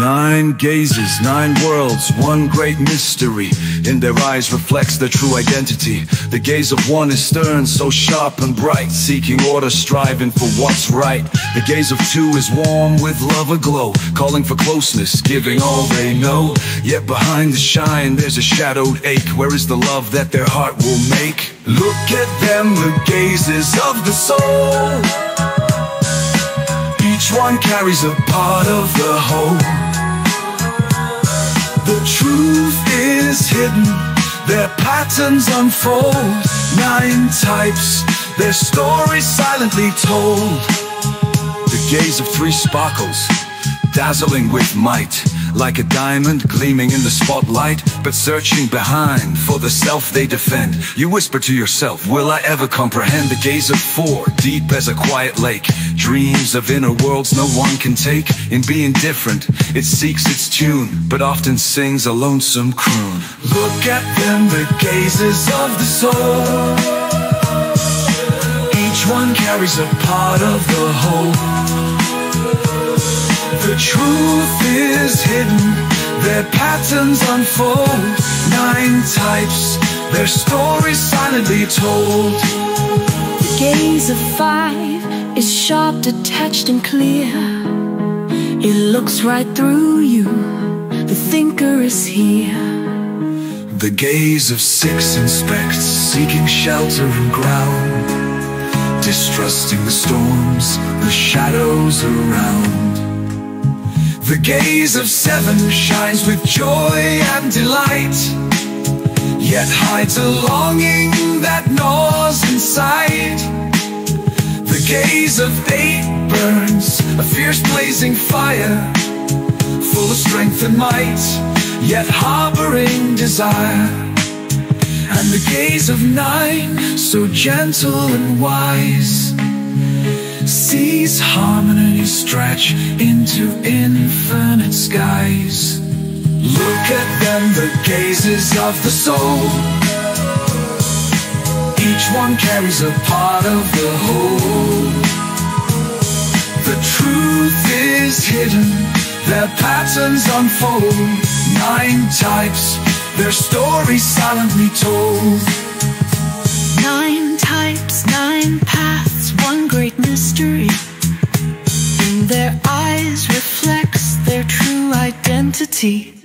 Nine gazes, nine worlds, one great mystery. In their eyes reflects their true identity. The gaze of one is stern, so sharp and bright, seeking order, striving for what's right. The gaze of two is warm with love aglow, calling for closeness, giving all they know. Yet behind the shine there's a shadowed ache. Where is the love that their heart will make? Look at them, the gazes of the soul. Each one carries a part of the whole. The truth is hidden, their patterns unfold. Nine types, their stories silently told. The gaze of three sparkles, dazzling with might, like a diamond gleaming in the spotlight, but searching behind for the self they defend. You whisper to yourself, will I ever comprehend? The gaze of four, deep as a quiet lake, dreams of inner worlds no one can take. In being different, it seeks its tune, but often sings a lonesome croon. Look at them, the gazes of the soul. Each one carries a part of the whole. The truth is hidden, their patterns unfold. Nine types, their stories silently told. The gaze of five is sharp, detached and clear. It looks right through you, the thinker is here. The gaze of six inspects, seeking shelter and ground, distrusting the storms, the shadows around. The gaze of seven shines with joy and delight, yet hides a longing that gnaws inside. The gaze of eight burns, a fierce blazing fire, full of strength and might, yet harboring desire. And the gaze of nine, so gentle and wise, sees harmony stretch into infinite skies. Look at them, the gazes of the soul. Each one carries a part of the whole. The truth is hidden, their patterns unfold. Nine types, their stories silently told. Nine types, nine paths, one great mystery. In their eyes reflects their true identity.